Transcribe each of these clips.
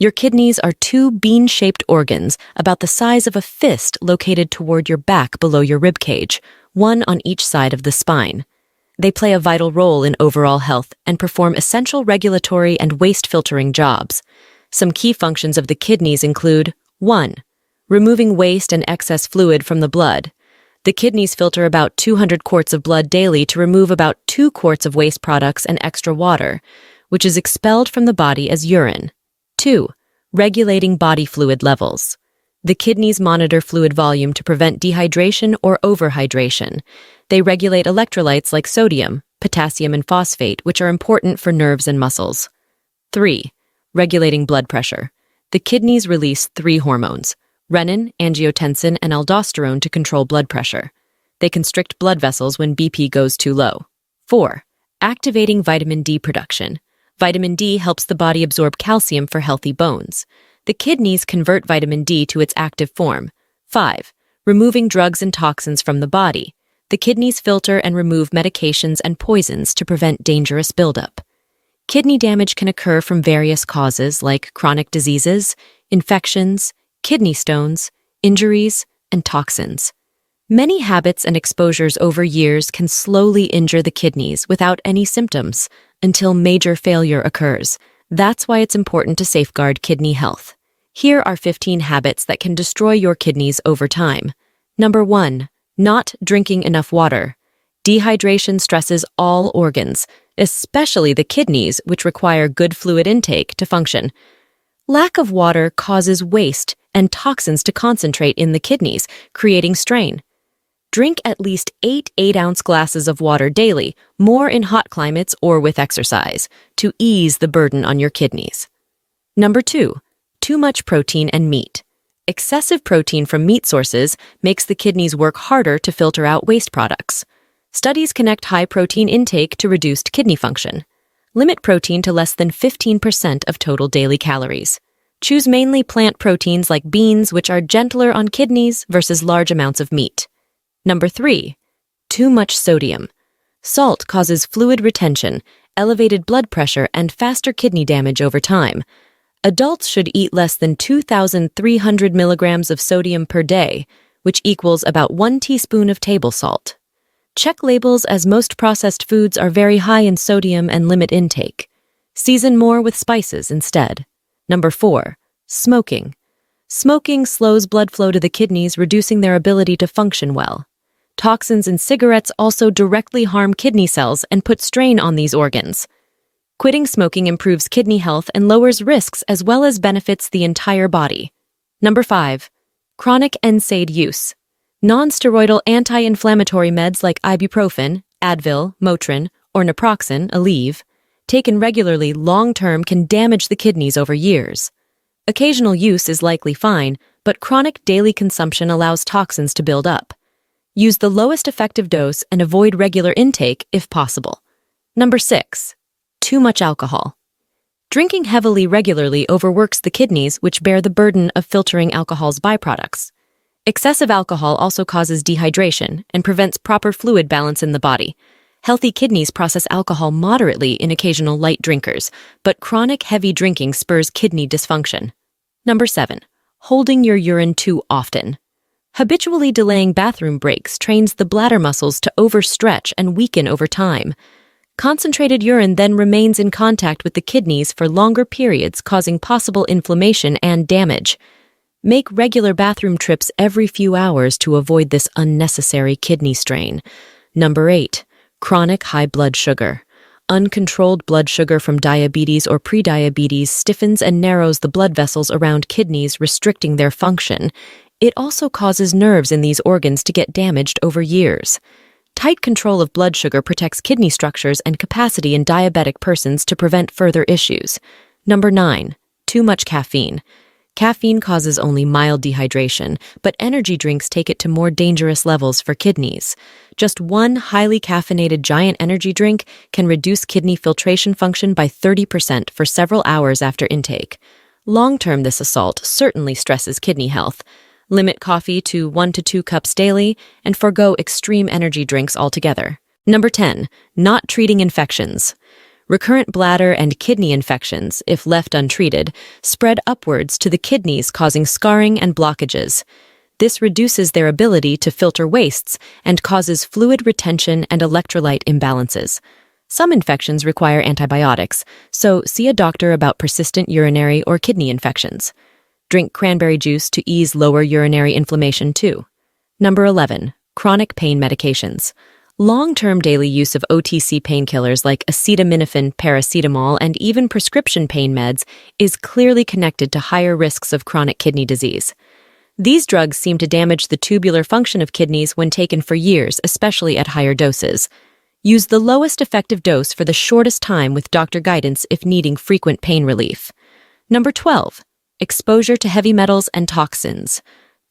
Your kidneys are two bean-shaped organs about the size of a fist located toward your back below your rib cage, one on each side of the spine. They play a vital role in overall health and perform essential regulatory and waste filtering jobs. Some key functions of the kidneys include 1. Removing waste and excess fluid from the blood. The kidneys filter about 200 quarts of blood daily to remove about 2 quarts of waste products and extra water, which is expelled from the body as urine. 2. Regulating body fluid levels. The kidneys monitor fluid volume to prevent dehydration or overhydration. They regulate electrolytes like sodium, potassium, and phosphate, which are important for nerves and muscles. 3. Regulating blood pressure. The kidneys release 3 hormones: renin, angiotensin, and aldosterone to control blood pressure. They constrict blood vessels when BP goes too low. 4. Activating vitamin D production. Vitamin D helps the body absorb calcium for healthy bones. The kidneys convert vitamin D to its active form. 5. Removing drugs and toxins from the body. The kidneys filter and remove medications and poisons to prevent dangerous buildup. Kidney damage can occur from various causes like chronic diseases, infections, kidney stones, injuries, and toxins. Many habits and exposures over years can slowly injure the kidneys without any symptoms until major failure occurs. That's why it's important to safeguard kidney health. Here are 15 habits that can destroy your kidneys over time. Number 1. Not drinking enough water. Dehydration stresses all organs, especially the kidneys, which require good fluid intake to function. Lack of water causes waste and toxins to concentrate in the kidneys, creating strain. Drink at least 8 8-ounce glasses of water daily, more in hot climates or with exercise, to ease the burden on your kidneys. Number 2. Too much protein and meat. Excessive protein from meat sources makes the kidneys work harder to filter out waste products. Studies connect high protein intake to reduced kidney function. Limit protein to less than 15% of total daily calories. Choose mainly plant proteins like beans, which are gentler on kidneys versus large amounts of meat. Number 3. Too much sodium. Salt causes fluid retention, elevated blood pressure, and faster kidney damage over time. Adults should eat less than 2,300 milligrams of sodium per day, which equals about 1 teaspoon of table salt. Check labels, as most processed foods are very high in sodium and limit intake. Season more with spices instead. Number 4. Smoking. Smoking slows blood flow to the kidneys, reducing their ability to function well. Toxins in cigarettes also directly harm kidney cells and put strain on these organs. Quitting smoking improves kidney health and lowers risks as well as benefits the entire body. Number 5. Chronic NSAID use. Non-steroidal anti-inflammatory meds like ibuprofen, Advil, Motrin, or naproxen, Aleve, taken regularly long-term can damage the kidneys over years. Occasional use is likely fine, but chronic daily consumption allows toxins to build up. Use the lowest effective dose and avoid regular intake if possible. Number 6. Too much alcohol. Drinking heavily regularly overworks the kidneys, which bear the burden of filtering alcohol's byproducts. Excessive alcohol also causes dehydration and prevents proper fluid balance in the body. Healthy kidneys process alcohol moderately in occasional light drinkers, but chronic heavy drinking spurs kidney dysfunction. Number 7. Holding your urine too often. Habitually delaying bathroom breaks trains the bladder muscles to overstretch and weaken over time. Concentrated urine then remains in contact with the kidneys for longer periods, causing possible inflammation and damage. Make regular bathroom trips every few hours to avoid this unnecessary kidney strain. Number 8. Chronic high blood sugar. Uncontrolled blood sugar from diabetes or prediabetes stiffens and narrows the blood vessels around kidneys, restricting their function. It also causes nerves in these organs to get damaged over years. Tight control of blood sugar protects kidney structures and capacity in diabetic persons to prevent further issues. Number 9. Too much caffeine. Caffeine causes only mild dehydration, but energy drinks take it to more dangerous levels for kidneys. Just one highly caffeinated giant energy drink can reduce kidney filtration function by 30% for several hours after intake. Long-term, this assault certainly stresses kidney health. Limit coffee to 1 to 2 cups daily and forgo extreme energy drinks altogether. Number 10. Not treating infections. Recurrent bladder and kidney infections, if left untreated, spread upwards to the kidneys, causing scarring and blockages. This reduces their ability to filter wastes and causes fluid retention and electrolyte imbalances. Some infections require antibiotics, so see a doctor about persistent urinary or kidney infections. Drink cranberry juice to ease lower urinary inflammation too. Number 11. Chronic pain medications. Long-term daily use of OTC painkillers like acetaminophen, paracetamol, and even prescription pain meds is clearly connected to higher risks of chronic kidney disease. These drugs seem to damage the tubular function of kidneys when taken for years, especially at higher doses. Use the lowest effective dose for the shortest time with doctor guidance if needing frequent pain relief. Number 12. Exposure to heavy metals and toxins.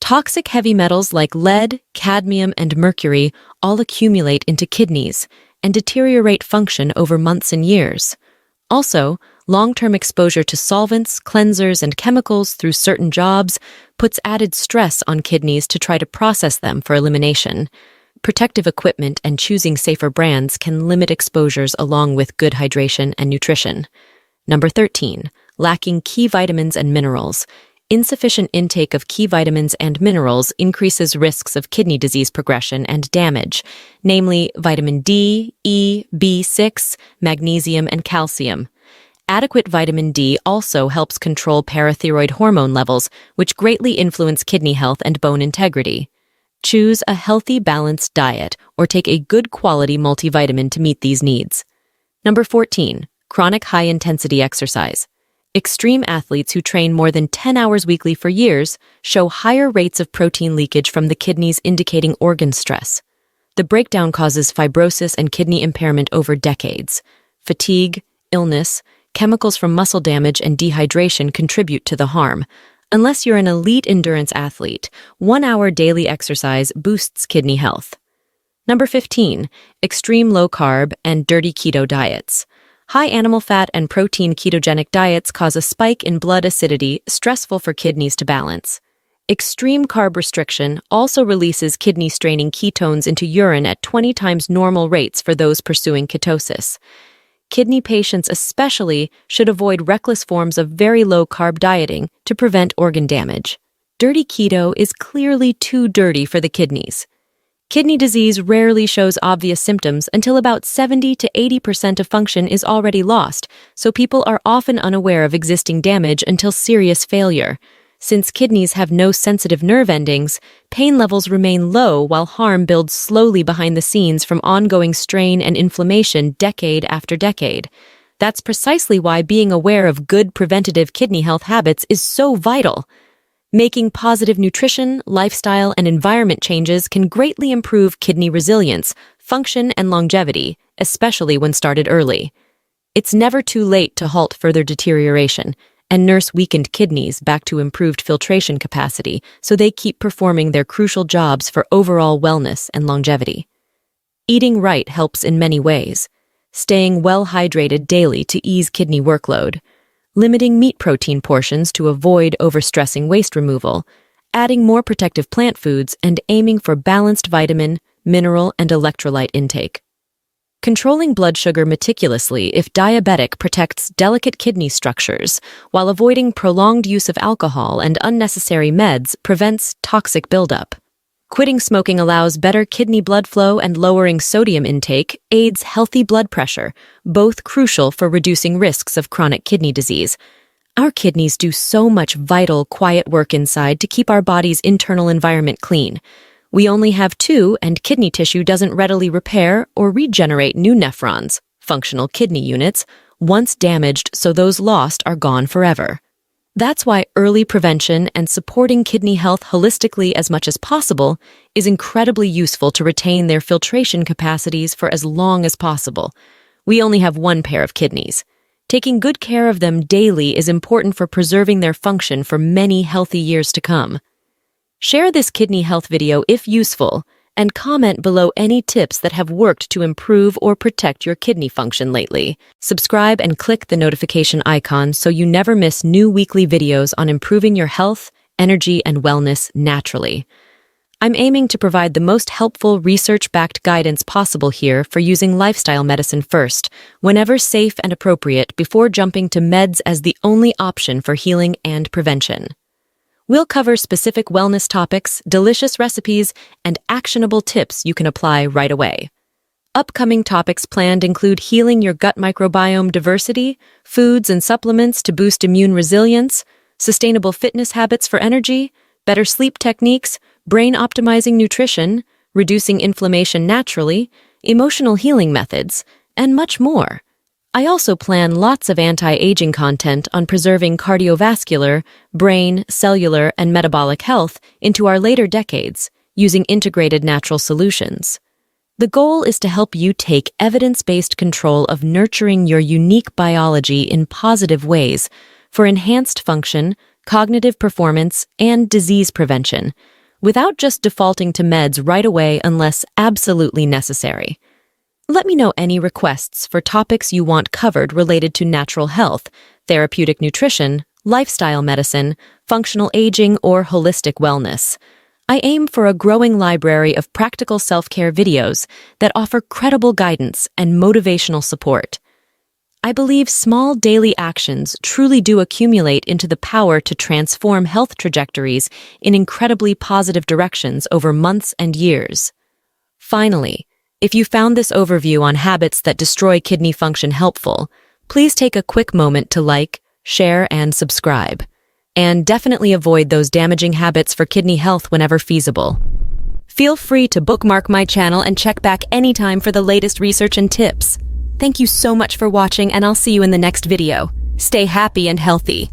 Toxic heavy metals like lead, cadmium, and mercury all accumulate into kidneys and deteriorate function over months and years. Also, long-term exposure to solvents, cleansers, and chemicals through certain jobs puts added stress on kidneys to try to process them for elimination. Protective equipment and choosing safer brands can limit exposures along with good hydration and nutrition. Number 13. Lacking key vitamins and minerals. Insufficient intake of key vitamins and minerals increases risks of kidney disease progression and damage, namely vitamin D, E, B6, magnesium, and calcium. Adequate vitamin D also helps control parathyroid hormone levels, which greatly influence kidney health and bone integrity. Choose a healthy, balanced diet or take a good quality multivitamin to meet these needs. Number 14. Chronic high-intensity exercise. Extreme athletes who train more than 10 hours weekly for years show higher rates of protein leakage from the kidneys, indicating organ stress. The breakdown causes fibrosis and kidney impairment over decades. Fatigue, illness, chemicals from muscle damage, and dehydration contribute to the harm. Unless you're an elite endurance athlete, 1 hour daily exercise boosts kidney health. Number 15. Extreme low-carb and dirty keto diets. High animal fat and protein ketogenic diets cause a spike in blood acidity, stressful for kidneys to balance. Extreme carb restriction also releases kidney-straining ketones into urine at 20 times normal rates for those pursuing ketosis. Kidney patients especially should avoid reckless forms of very low-carb dieting to prevent organ damage. Dirty keto is clearly too dirty for the kidneys. Kidney disease rarely shows obvious symptoms until about 70 to 80% of function is already lost, so people are often unaware of existing damage until serious failure. Since kidneys have no sensitive nerve endings, pain levels remain low while harm builds slowly behind the scenes from ongoing strain and inflammation decade after decade. That's precisely why being aware of good preventative kidney health habits is so vital. Making positive nutrition, lifestyle, and environment changes can greatly improve kidney resilience, function, and longevity, especially when started early. It's never too late to halt further deterioration and nurse weakened kidneys back to improved filtration capacity so they keep performing their crucial jobs for overall wellness and longevity. Eating right helps in many ways. Staying well hydrated daily to ease kidney workload, limiting meat protein portions to avoid overstressing waste removal, adding more protective plant foods, and aiming for balanced vitamin, mineral, and electrolyte intake. Controlling blood sugar meticulously, if diabetic, protects delicate kidney structures, while avoiding prolonged use of alcohol and unnecessary meds prevents toxic buildup. Quitting smoking allows better kidney blood flow, and lowering sodium intake aids healthy blood pressure, both crucial for reducing risks of chronic kidney disease. Our kidneys do so much vital, quiet work inside to keep our body's internal environment clean. We only have two, and kidney tissue doesn't readily repair or regenerate new nephrons, functional kidney units, once damaged, so those lost are gone forever. That's why early prevention and supporting kidney health holistically as much as possible is incredibly useful to retain their filtration capacities for as long as possible. We only have one pair of kidneys. Taking good care of them daily is important for preserving their function for many healthy years to come. Share this kidney health video if useful, and comment below any tips that have worked to improve or protect your kidney function lately. Subscribe and click the notification icon so you never miss new weekly videos on improving your health, energy, and wellness naturally. I'm aiming to provide the most helpful research-backed guidance possible here for using lifestyle medicine first, whenever safe and appropriate, before jumping to meds as the only option for healing and prevention. We'll cover specific wellness topics, delicious recipes, and actionable tips you can apply right away. Upcoming topics planned include healing your gut microbiome diversity, foods and supplements to boost immune resilience, sustainable fitness habits for energy, better sleep techniques, brain-optimizing nutrition, reducing inflammation naturally, emotional healing methods, and much more. I also plan lots of anti-aging content on preserving cardiovascular, brain, cellular, and metabolic health into our later decades, using integrated natural solutions. The goal is to help you take evidence-based control of nurturing your unique biology in positive ways for enhanced function, cognitive performance, and disease prevention, without just defaulting to meds right away unless absolutely necessary. Let me know any requests for topics you want covered related to natural health, therapeutic nutrition, lifestyle medicine, functional aging, or holistic wellness. I aim for a growing library of practical self-care videos that offer credible guidance and motivational support. I believe small daily actions truly do accumulate into the power to transform health trajectories in incredibly positive directions over months and years. Finally, if you found this overview on habits that destroy kidney function helpful, please take a quick moment to like, share, and subscribe. And definitely avoid those damaging habits for kidney health whenever feasible. Feel free to bookmark my channel and check back anytime for the latest research and tips. Thank you so much for watching, and I'll see you in the next video. Stay happy and healthy.